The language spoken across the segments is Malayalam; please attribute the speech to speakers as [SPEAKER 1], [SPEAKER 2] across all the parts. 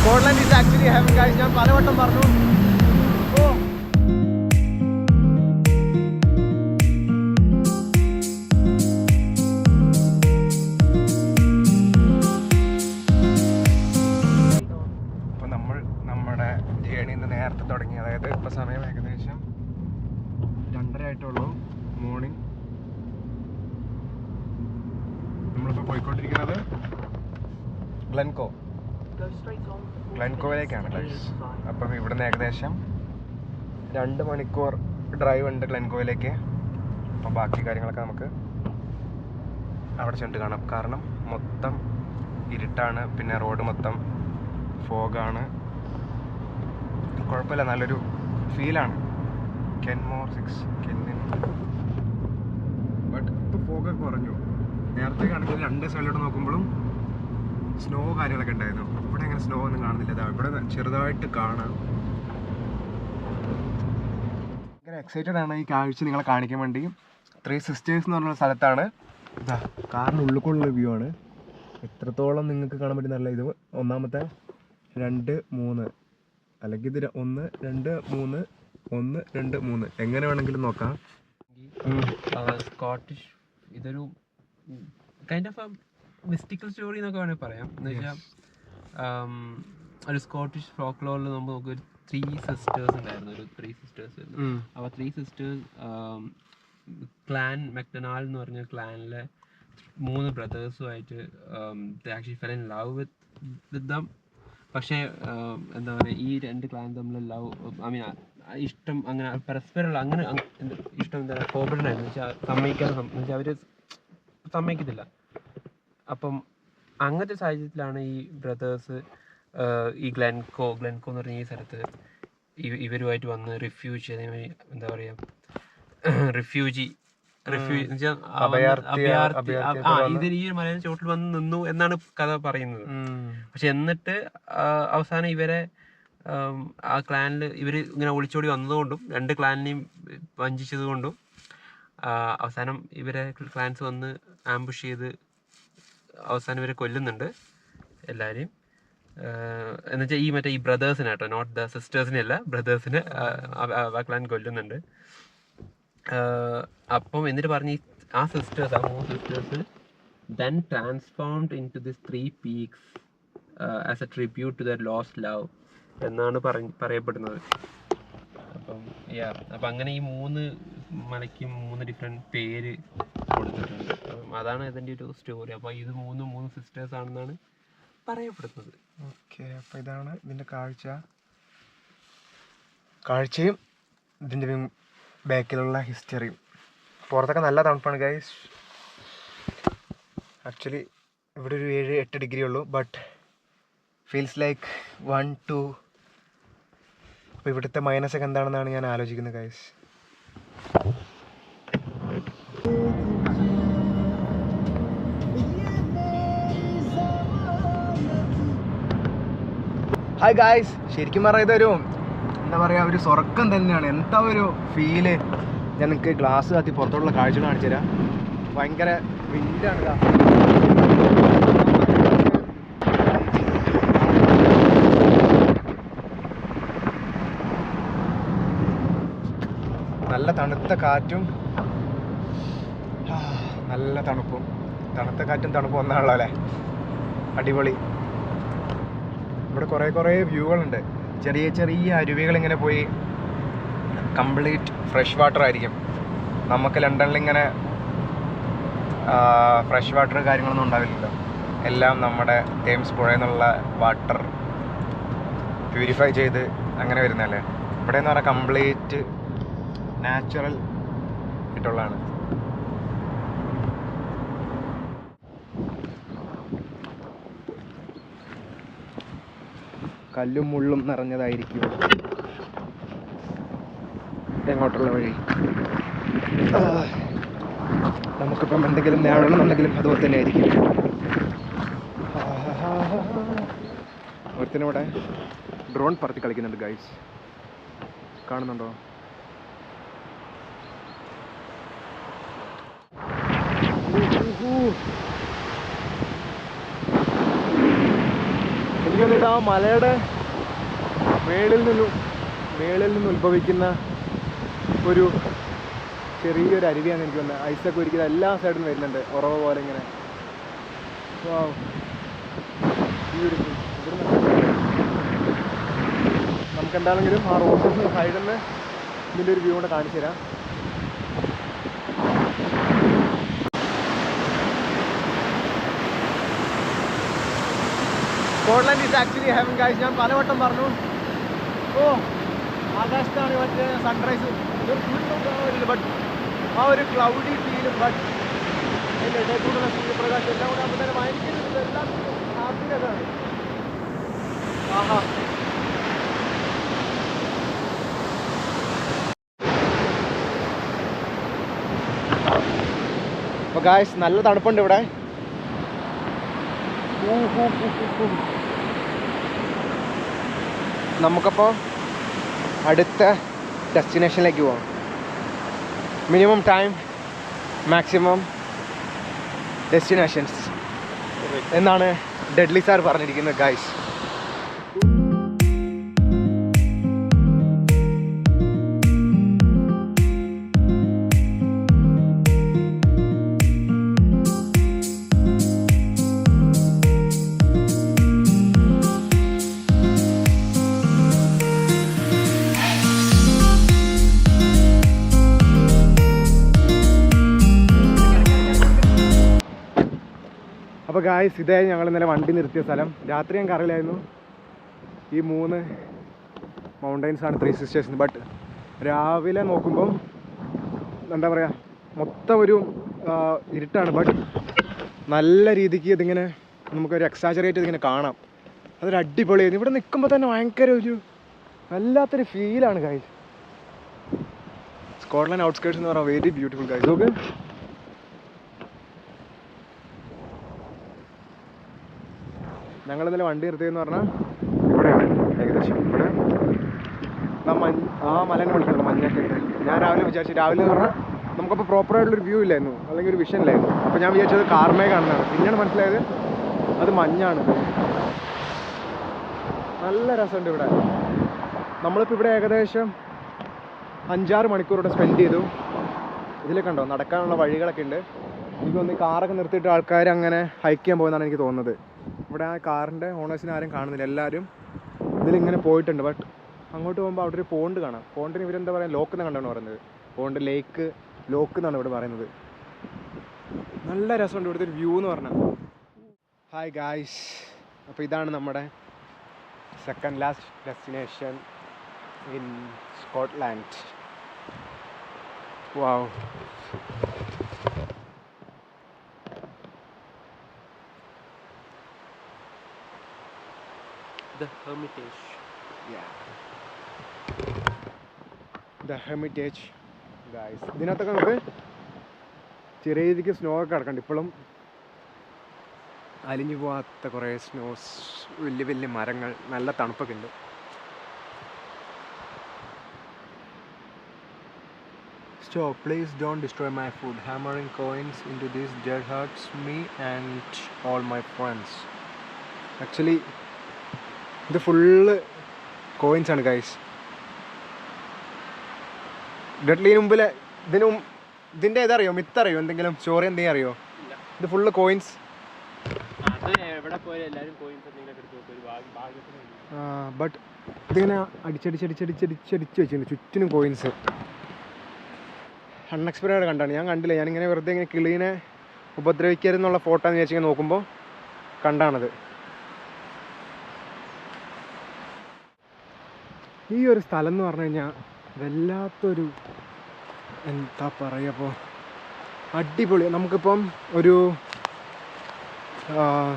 [SPEAKER 1] Scotland is actually heaven, guys. ഞാൻ പലവട്ടം പറഞ്ഞു. അപ്പോൾ നമ്മൾ നമ്മുടെ ജേണി ഇന്ന് നേരത്തെ തുടങ്ങി. അതായത് ഇപ്പോൾ സമയം ഏകദേശം 2:30 ആയിട്ടുള്ളൂ. മോർണിംഗ്. നമ്മളിപ്പോൾ പോയിക്കൊണ്ടിരിക്കുന്നത് ഗ്ലെൻകോയിലേക്കാണ് ഗൈസ്. അപ്പം ഇവിടുന്ന് ഏകദേശം 2 മണിക്കൂർ ഡ്രൈവ് ഉണ്ട് ഗ്ലെൻകോയിലേക്ക്. അപ്പോൾ ബാക്കി കാര്യങ്ങളൊക്കെ നമുക്ക് അവിടെ ചെന്നിട്ട് കാണാം. കാരണം മൊത്തം ഇരുട്ടാണ്, പിന്നെ റോഡ് മൊത്തം ഫോഗാണ്. കുഴപ്പമില്ല, നല്ലൊരു ഫീലാണ്. കെൻമോർ 6 ബട്ട് ഇപ്പോൾ ഫോഗൊക്കെ കുറഞ്ഞു. നേരത്തെ ആണെങ്കിൽ 2 സൈഡിലോട്ട് നോക്കുമ്പോഴും സ്നോ കാര്യങ്ങളൊക്കെ ഉണ്ടായിരുന്നു. ഇവിടെ അങ്ങനെ സ്നോ ഒന്നും കാണുന്നില്ല. ഇവിടെ ചെറുതായിട്ട് കാണാം. ഭയങ്കര എക്സൈറ്റഡ് ആണ് ഈ കാഴ്ച നിങ്ങളെ കാണിക്കാൻ വേണ്ടി. 3 സിസ്റ്റേഴ്സ് എന്ന് പറഞ്ഞ സ്ഥലത്താണ്. ഇതാ കാറിന് ഉള്ളിലുള്ള വ്യൂ ആണ്. എത്രത്തോളം നിങ്ങൾക്ക് കാണാൻ പറ്റുന്നല്ല. ഇത് ഒന്നാമത്തെ 2 3 അല്ലെങ്കിൽ ഇത് 1 2 3 1 2 3 എങ്ങനെ വേണമെങ്കിലും നോക്കാം.
[SPEAKER 2] സ്കോട്ടിഷ് ഇതൊരു കൈൻഡ് ഓഫ് മിസ്റ്റിക്കൽ സ്റ്റോറി എന്നൊക്കെ വേണമെങ്കിൽ പറയാം. എന്ന് വെച്ചാൽ ഒരു സ്കോട്ടിഷ് ഫോക്ലോറിൽ നമുക്ക് 3 സിസ്റ്റേഴ്സ് ഉണ്ടായിരുന്നു. ഒരു 3 സിസ്റ്റേഴ്സ്. അപ്പോൾ 3 സിസ്റ്റേഴ്സ് ക്ലാൻ മെക്ഡൊണാൾഡ് എന്ന് പറഞ്ഞ ക്ലാനിലെ 3 ബ്രദേഴ്സുമായിട്ട് actually fell in love with them. പക്ഷേ എന്താ പറയുക, ഈ 2 ക്ലാൻ തമ്മിൽ ലവ് ഇഷ്ടം അങ്ങനെ പരസ്പരമുള്ള അങ്ങനെ ഇഷ്ടം എന്താ പറയുക ഫോർബിഡൻ ആയിരുന്നു. വെച്ചാൽ സമ്മതിക്കാതെ അവർ സമ്മതിക്കത്തില്ല. അപ്പം അങ്ങനത്തെ സാഹചര്യത്തിലാണ് ഈ ബ്രദേഴ്സ് ഈ ഗ്ലെൻകോ എന്ന് പറഞ്ഞ ഈ സ്ഥലത്ത് ഇവരുമായിട്ട് വന്ന് റിഫ്യൂജി, അതേമാതിരി എന്താ പറയുക റിഫ്യൂജി ഇതിൽ ഈ മലയാള ചോട്ടിൽ വന്ന് നിന്നു എന്നാണ് കഥ പറയുന്നത്. പക്ഷെ എന്നിട്ട് അവസാനം ഇവരെ ആ ക്ലാനിൽ ഇവർ ഇങ്ങനെ ഒളിച്ചോടി വന്നതുകൊണ്ടും 2 ക്ലാനിനെയും വഞ്ചിച്ചത് കൊണ്ടും അവസാനം ഇവരെ ക്ലാൻസ് വന്ന് ആംബുഷ് ചെയ്ത് അവസാനം ഇവരെ കൊല്ലുന്നുണ്ട് എല്ലാവരെയും. എന്നുവെച്ചാൽ ഈ ബ്രദേഴ്സിനെ കേട്ടോ, നോട്ട് ദ സിസ്റ്റേഴ്സിനെ അല്ല, ബ്രദേഴ്സിനെ ആ ക്ലാൻ കൊല്ലുന്നുണ്ട്. അപ്പം എന്നിട്ട് പറഞ്ഞ് ആ 3 sisters then transformed into these 3 peaks as a tribute to their lost love എന്നാണ് പറയപ്പെടുന്നത്. അപ്പം അങ്ങനെ ഈ 3 മലയ്ക്കും 3 ഡിഫറെൻറ്റ് പേര് കൊടുത്തിട്ടുണ്ട്. അതാണ് ഇതിൻ്റെ ഒരു സ്റ്റോറി. അപ്പോൾ ഇത് 3 സിസ്റ്റേഴ്സ് ആണെന്നാണ് പറയപ്പെടുന്നത്.
[SPEAKER 1] ഓക്കെ, അപ്പോൾ ഇതാണ് ഇതിൻ്റെ കാഴ്ചയും ഇതിൻ്റെ ബാക്കിലുള്ള ഹിസ്റ്ററിയും. പുറത്തൊക്കെ നല്ല തണുപ്പാണ് ഗൈസ്. ആക്ച്വലി ഇവിടെ ഒരു 7-8 ഡിഗ്രി ഉള്ളൂ, ബട്ട് ഫീൽസ് ലൈക്ക് 1-2. അപ്പോൾ ഇവിടുത്തെ മൈനസൊക്കെ എന്താണെന്നാണ് ഞാൻ ആലോചിക്കുന്നത് ഗൈസ്. ഹായ് ഗായ്സ്, ശരിക്കും പറഞ്ഞാൽ ഇതൊരു എന്താ പറയുക, ഒരു സ്വർഗം തന്നെയാണ്. എന്താ ഒരു ഫീല്. ഞാൻ നിങ്ങൾക്ക് ഗ്ലാസ് കത്തി പുറത്തോട്ടുള്ള കാഴ്ചകൾ കാണിച്ചു തരാം. ഭയങ്കര വിൻഡാണ്. നല്ല തണുത്ത കാറ്റും നല്ല തണുപ്പും. തണുത്ത കാറ്റും തണുപ്പും ഒന്നാണല്ലോ അല്ലേ, അടിപൊളി. ഇവിടെ കുറേ വ്യൂകളുണ്ട്. ചെറിയ ചെറിയ അരുവികൾ ഇങ്ങനെ പോയി കംപ്ലീറ്റ് ഫ്രഷ് വാട്ടർ ആയിരിക്കും. നമുക്ക് ലണ്ടനിൽ ഇങ്ങനെ ഫ്രഷ് വാട്ടർ കാര്യങ്ങളൊന്നും ഉണ്ടാവില്ലല്ലോ. എല്ലാം നമ്മുടെ തേംസ് പുഴയിൽ നിന്നുള്ള വാട്ടർ പ്യൂരിഫൈ ചെയ്ത് അങ്ങനെ വരുന്നതല്ലേ. ഇവിടെ എന്ന് പറഞ്ഞാൽ കംപ്ലീറ്റ് നാച്ചുറൽ ആയിട്ടുള്ളതാണ്. കല്ലും മുള്ളും നിറഞ്ഞതായിരിക്കും എങ്ങോട്ടുള്ള വഴി. നമുക്കിപ്പം എന്തെങ്കിലും നേടണമെന്നുണ്ടെങ്കിലും അതുപോലെ തന്നെ ആയിരിക്കും. ഒരുത്തിനിവിടെ ഡ്രോൺ പറത്തി കളിക്കുന്നുണ്ട് ഗൈസ്, കാണുന്നുണ്ടോ? എനിക്ക് തോന്നിയിട്ട് ആ മലയുടെ മേളിൽ നിന്ന് ഉത്ഭവിക്കുന്ന ഒരു ചെറിയൊരു അരുവിയാണ് എനിക്ക് തോന്നുന്നത്. ഐസൊക്കെ ഒരിക്കലും എല്ലാ സൈഡിൽ നിന്ന് വരുന്നുണ്ട്, ഉറവ പോലെ ഇങ്ങനെ. ബ്യൂട്ടിഫുൾ. നമുക്ക് എന്താണെങ്കിലും ആ റോഡിൻ്റെ സൈഡിൽ നിന്ന് ഇതിൻ്റെ ഒരു വ്യൂ കൂടെ കാണിച്ചു തരാം. Scotland is actually heaven guys. ഞാൻ പലവട്ടം പറഞ്ഞു, ആകാശത്താണ് മറ്റേ സൺറൈസ്, ബട്ട് ആ ഒരു ക്ലൗഡി ഫീലും, ബട്ട് അതിൻ്റെ ഇടയിലൂടെ സൂര്യപ്രകാശം എല്ലാം കൂടെ ആകുമ്പോൾ തന്നെ ഭയങ്കര എല്ലാം ഹാപ്പിനെസ് ആണ്. ആഹാ. അപ്പോൾ ഗായ്സ് നല്ല തണുപ്പുണ്ട് ഇവിടെ. നമുക്കപ്പോൾ അടുത്ത ഡെസ്റ്റിനേഷനിലേക്ക് പോകാം. മിനിമം ടൈം മാക്സിമം ഡെസ്റ്റിനേഷൻസ് എന്നാണ് ഡെഡ്ലി സാർ പറഞ്ഞിരിക്കുന്നത് ഗായ്സ്. അപ്പോൾ ഗായ്സ്, ഇതേ ഞങ്ങൾ ഇന്നലെ വണ്ടി നിർത്തിയ സ്ഥലം. രാത്രി ഞങ്ങൾക്ക് അറിയില്ലായിരുന്നു ഈ 3 മൗണ്ടൈൻസാണ് 3 സിസ്റ്റേഴ്സ്. ബട്ട് രാവിലെ നോക്കുമ്പം എന്താ പറയുക, മൊത്തം ഒരു ഇരുട്ടാണ്. ബട്ട് നല്ല രീതിക്ക് ഇതിങ്ങനെ നമുക്കൊരു എക്സാജറേറ്റ് ഇതിങ്ങനെ കാണാം. അതൊരു അടിപൊളിയായിരുന്നു. ഇവിടെ നിൽക്കുമ്പോൾ തന്നെ ഭയങ്കര ഒരു വല്ലാത്തൊരു ഫീലാണ് ഗായ്സ്. സ്കോട്ട്ലൻഡ് ഔട്ട്സ്കേർട്സ് എന്ന് പറഞ്ഞാൽ വെരി ബ്യൂട്ടിഫുൾ ഗായ്സ്. നോക്ക്, ഞങ്ങളിന്നലെ വണ്ടി നിർത്തിയെന്ന് പറഞ്ഞാൽ ഇവിടെയാണ് ഏകദേശം. ഇവിടെ ആ മലേനെ വിളിക്കുന്നത് മഞ്ഞൊക്കെ ഉണ്ട്. ഞാൻ രാവിലെ വിചാരിച്ചു, രാവിലെ എന്ന് പറഞ്ഞാൽ നമുക്കപ്പോൾ പ്രോപ്പറായിട്ടുള്ളൊരു വ്യൂ ഇല്ലായിരുന്നു, അല്ലെങ്കിൽ ഒരു വിഷൻ ഇല്ലായിരുന്നു. അപ്പോൾ ഞാൻ വിചാരിച്ചത് കാർമേ കാണുന്നതാണ്. പിന്നെയാണ് മനസ്സിലായത് അത് മഞ്ഞാണ്. നല്ല രസമുണ്ട് ഇവിടെ. നമ്മളിപ്പോൾ ഇവിടെ ഏകദേശം 5-6 മണിക്കൂർ ഇവിടെ സ്പെൻഡ് ചെയ്തു. ഇതിൽ കണ്ടോ നടക്കാനുള്ള വഴികളൊക്കെ ഉണ്ട്. എനിക്ക് തോന്നുന്നു കാറൊക്കെ നിർത്തിയിട്ട് ആൾക്കാർ അങ്ങനെ ഹൈക്ക് ചെയ്യാൻ പോകുന്നതാണ് എനിക്ക് തോന്നുന്നത്. ഇവിടെ ആ കാറിൻ്റെ ഓണേഴ്സിനെ ആരും കാണുന്നില്ല, എല്ലാവരും ഇതിലിങ്ങനെ പോയിട്ടുണ്ട്. ബട്ട് അങ്ങോട്ട് പോകുമ്പോൾ അവിടെ ഒരു പോണ്ട് കാണാം. പോണ്ടിന് ഇവരെന്താ പറയുക, ലോക്ക് എന്ന് കണ്ടാണ് പറയുന്നത്. പോണ്ട് ലേക്ക് ലോക്ക് എന്നാണ് ഇവിടെ പറയുന്നത്. നല്ല രസമുണ്ട് ഇവിടുത്തെ ഒരു വ്യൂ എന്ന് പറഞ്ഞാൽ. ഹായ് ഗായ്സ്, അപ്പോൾ ഇതാണ് നമ്മുടെ second last destination in Scotland. Wow.
[SPEAKER 2] The Hermitage.
[SPEAKER 1] Yeah. The Hermitage, guys. ഇതിനകത്തൊക്കെ നമുക്ക് ചെറിയ രീതിക്ക് സ്നോ ഒക്കെ കിടക്കുന്നുണ്ട്. ഇപ്പോഴും അലിഞ്ഞു പോകാത്ത കുറേ സ്നോസ്, വലിയ വലിയ മരങ്ങൾ, നല്ല തണുപ്പൊക്കെ ഉണ്ട്. Stop, please don't destroy my food. Hammering coins into these dirt hurts me and all my friends. Actually, ഇത് ഫുള്ള് കോയിൻസ് ആണ് ഗൈസ്. ഡെഡ്ലിന് മുമ്പിൽ ഇതിൻ്റെ ഇതറിയോ, മിത്തറിയോ, എന്തെങ്കിലും സ്റ്റോറി എന്തെങ്കിലും അറിയോ? ഇത് ഫുള്ള് കോയിൻസ്. ബട്ട് ഇതിങ്ങനെ അടിച്ചടിച്ചടിച്ചടിച്ചടിച്ചടിച്ച് വെച്ചിട്ടുണ്ട് ചുറ്റിനും കോയിൻസ്. അൺഎക്സ്പെക്റ്റഡ് കണ്ടാണ്, ഞാൻ കണ്ടില്ല. ഞാനിങ്ങനെ വെറുതെ ഇങ്ങനെ കിളീനെ ഉപദ്രവിക്കരുതെന്നുള്ള ഫോട്ടോ എന്ന് വിചാരിച്ചിങ്ങനെ നോക്കുമ്പോൾ കണ്ടാണത്. ഈ ഒരു സ്ഥലം എന്ന് പറഞ്ഞു കഴിഞ്ഞാൽ വല്ലാത്തൊരു എന്താ പറയുക, അപ്പോൾ അടിപൊളി. നമുക്കിപ്പം ഒരു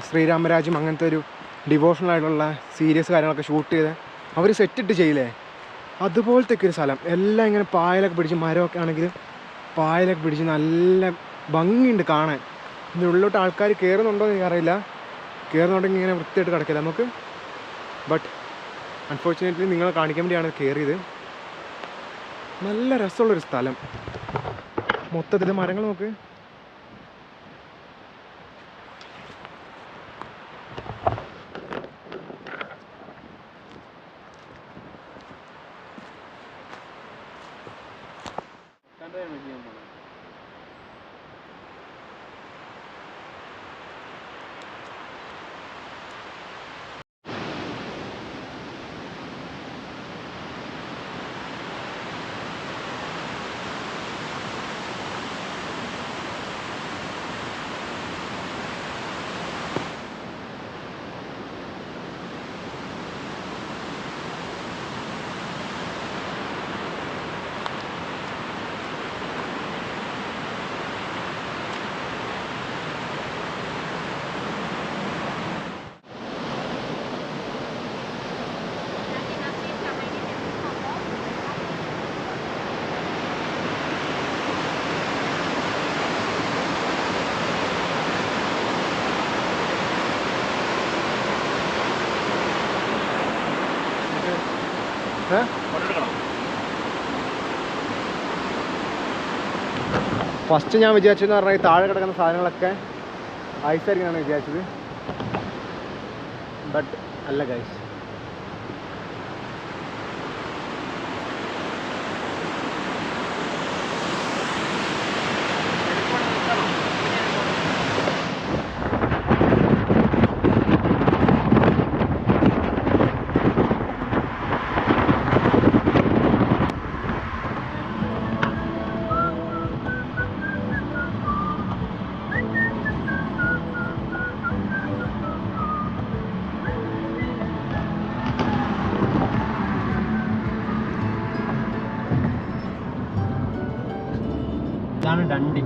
[SPEAKER 1] ശ്രീരാമരാജ്യം അങ്ങനത്തെ ഒരു ഡിവോഷണൽ ആയിട്ടുള്ള സീരിയസ് കാര്യങ്ങളൊക്കെ ഷൂട്ട് ചെയ്ത് അവർ സെറ്റിട്ട് ചെയ്യില്ലേ, അതുപോലത്തേക്ക് ഒരു സ്ഥലം. എല്ലാം ഇങ്ങനെ പായലൊക്കെ പിടിച്ച്, മരമൊക്കെ ആണെങ്കിൽ പായലൊക്കെ പിടിച്ച് നല്ല ഭംഗിയുണ്ട് കാണാൻ. ഇതിൻ്റെ ഉള്ളിലോട്ട് ആൾക്കാർ കയറുന്നുണ്ടോ എന്ന് എനിക്കറിയില്ല. കയറുന്നുണ്ടെങ്കിൽ ഇങ്ങനെ വൃത്തിയായിട്ട് കിടക്കില്ല നമുക്ക്. ബട്ട് അൺഫോർച്ചുനേറ്റ്ലി നിങ്ങളെ കാണിക്കാൻ വേണ്ടിയാണ് കയറിയത്. നല്ല രസമുള്ളൊരു സ്ഥലം. മൊത്തത്തിൽ മരങ്ങൾ നോക്ക്. ഫസ്റ്റ് ഞാൻ വിചാരിച്ചെന്ന് പറഞ്ഞാൽ ഈ താഴെ കിടക്കുന്ന സാധനങ്ങളൊക്കെ ഐസായിരിക്കാണ് വിചാരിച്ചത്. ബട്ട് അല്ല ഗൈസ്.
[SPEAKER 2] ഇതാണ് ഡണ്ടി.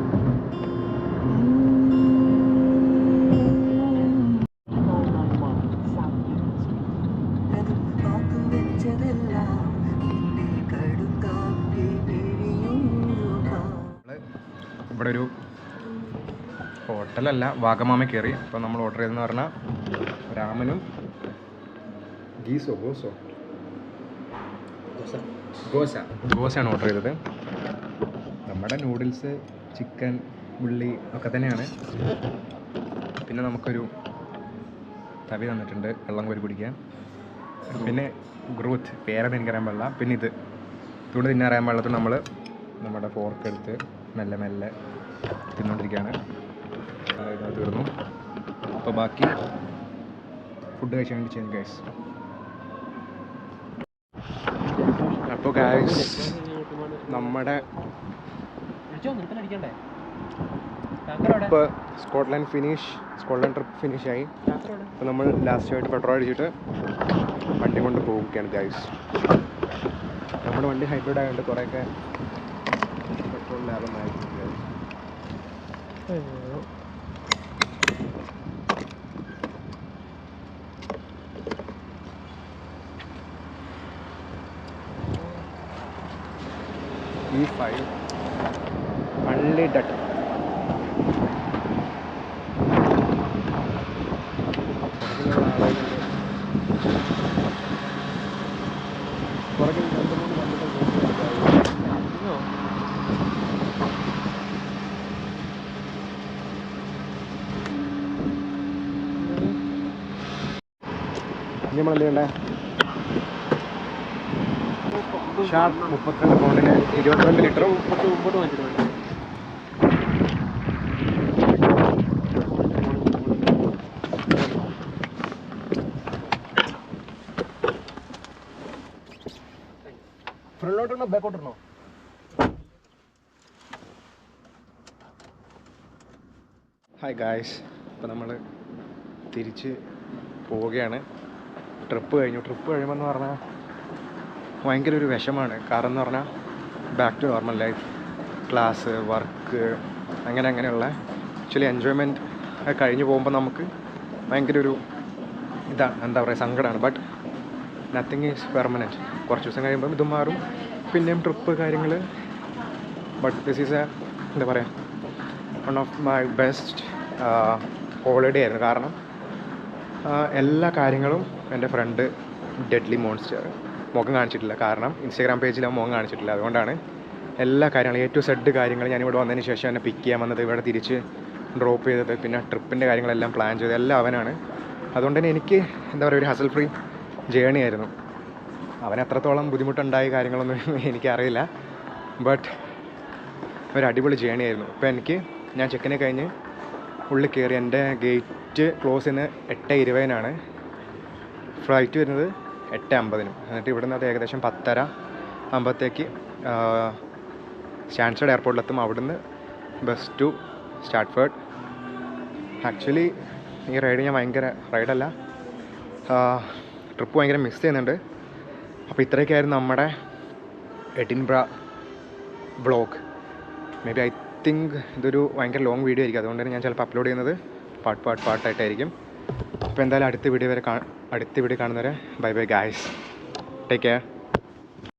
[SPEAKER 1] ഇവിടെ ഒരു ഹോട്ടലല്ല, വാഗമാമ കയറി. അപ്പോൾ നമ്മൾ ഓർഡർ ചെയ്തെന്ന് പറഞ്ഞാൽ രാമനും ഗോസയാണ് ഓർഡർ ചെയ്തത്. നമ്മുടെ നൂഡിൽസ്, ചിക്കൻ, ഉള്ളി ഒക്കെ തന്നെയാണ്. പിന്നെ നമുക്കൊരു തവി തന്നിട്ടുണ്ട് വെള്ളം കോരി കുടിക്കാൻ. പിന്നെ ഗ്രൂത്ത്, പേരൊന്നും എനിക്കറിയാൻ പാടില്ല. പിന്നെ ഇതുകൊണ്ട് തിന്നറിയാൻ പാടില്ലാത്ത നമ്മൾ നമ്മുടെ ഫോർക്ക് എടുത്ത് മെല്ലെ മെല്ലെ തിന്നുകൊണ്ടിരിക്കുകയാണ്. ഇത് തീർന്നു. അപ്പോൾ ബാക്കി ഫുഡ് കഴിക്കാൻ വേണ്ടി ചെയ്യാം ഗൈസ്. അപ്പോൾ ഗൈസ് നമ്മുടെ ഇപ്പോൾ സ്കോട്ട്ലാൻഡ് ട്രിപ്പ് ഫിനിഷായി. അപ്പോൾ നമ്മൾ ലാസ്റ്റായിട്ട് പെട്രോൾ അടിച്ചിട്ട് വണ്ടി കൊണ്ട് പോവുകയാണ് ഗൈസ്. നമ്മുടെ വണ്ടി ഹൈബ്രിഡ് ആയതുകൊണ്ട് കുറേയൊക്കെ പെട്രോൾ ലാഭമായിരിക്കും ഗൈസ്. E5 unleaded. നമ്മളെന്ത് ചെയ്യണ്ടേ? ഷാർപ്പ് 32 പൗണ്ടിന് 22 ലിറ്ററും 39 വാങ്ങിച്ചിട്ടുണ്ട്. ഫ്രണ്ടിലോട്ടിടണോ ബാക്കോട്ടിടണോ? ഹായ് ഗായ്സ്, ഇപ്പോൾ നമ്മൾ തിരിച്ച് പോവുകയാണ്. ട്രിപ്പ് കഴിയുമ്പോൾ എന്ന് പറഞ്ഞാൽ ഭയങ്കര ഒരു വിഷമാണ്. കാരണം എന്ന് പറഞ്ഞാൽ back to normal life, class, work, അങ്ങനെയുള്ള ആക്ച്വലി എൻജോയ്മെൻറ്റ് ഒക്കെ കഴിഞ്ഞ് പോകുമ്പോൾ നമുക്ക് ഭയങ്കര ഒരു എന്താ പറയുക, സങ്കടമാണ്. But nothing is permanent. കുറച്ച് ദിവസം കഴിയുമ്പം ഇതും മാറും, പിന്നെയും ട്രിപ്പ് കാര്യങ്ങൾ. ബട്ട് ദിസ് ഈസ് എന്താ പറയുക, one of my best holiday ആയിരുന്നു. കാരണം എല്ലാ കാര്യങ്ങളും എൻ്റെ ഫ്രണ്ട് ഡെഡ്ലി മോൺസ്റ്റർ മുഖം കാണിച്ചിട്ടില്ല. കാരണം ഇൻസ്റ്റാഗ്രാം പേജിൽ അവൻ മുഖം കാണിച്ചിട്ടില്ല. അതുകൊണ്ടാണ് എല്ലാ കാര്യങ്ങളും A to Z കാര്യങ്ങൾ ഞാനിവിടെ വന്നതിന് ശേഷം എന്നെ പിക്ക് ചെയ്യാൻ വന്നത്, ഇവിടെ തിരിച്ച് ഡ്രോപ്പ് ചെയ്തത്, പിന്നെ ട്രിപ്പിൻ്റെ കാര്യങ്ങളെല്ലാം പ്ലാൻ ചെയ്തത് എല്ലാം അവനാണ്. അതുകൊണ്ട് തന്നെ എനിക്ക് എന്താ പറയുക, ഒരു ഹസൽ ഫ്രീ ജേണി ആയിരുന്നു. അവൻ എത്രത്തോളം ബുദ്ധിമുട്ടുണ്ടായ കാര്യങ്ങളൊന്നും എനിക്കറിയില്ല. ബട്ട് ഒരു അടിപൊളി ജേണി ആയിരുന്നു. ഇപ്പോൾ ഞാൻ ചെക്കിനെ കഴിഞ്ഞ് ഉള്ളിൽ കയറി. എൻ്റെ ഗേറ്റ് ക്ലോസ് ചെയ്യുന്നത് 8:20 ഫ്ലൈറ്റ് വരുന്നത് 8:50. എന്നിട്ട് ഇവിടുന്ന് അത് ഏകദേശം 10:30 ആകുമ്പോഴത്തേക്ക് സ്റ്റാൻഫോർഡ് എയർപോർട്ടിലെത്തും. അവിടുന്ന് ബസ് ടു സ്റ്റാൻഫോർഡ്. ആക്ച്വലി ഈ റൈഡ് ഞാൻ ട്രിപ്പ് ഭയങ്കര മിസ് ചെയ്യുന്നുണ്ട്. അപ്പോൾ ഇത്രയൊക്കെയായിരുന്നു നമ്മുടെ Edinburgh vlog. Maybe I think ഇതൊരു ഭയങ്കര ലോങ് വീഡിയോ ആയിരിക്കും. അതുകൊണ്ട് തന്നെ ഞാൻ ചിലപ്പോൾ അപ്ലോഡ് ചെയ്യുന്നത് പാർട്ടായിട്ടായിരിക്കും. അപ്പോൾ എന്തായാലും അടുത്ത വീഡിയോ കാണുന്നവരെ bye bye guys, take care.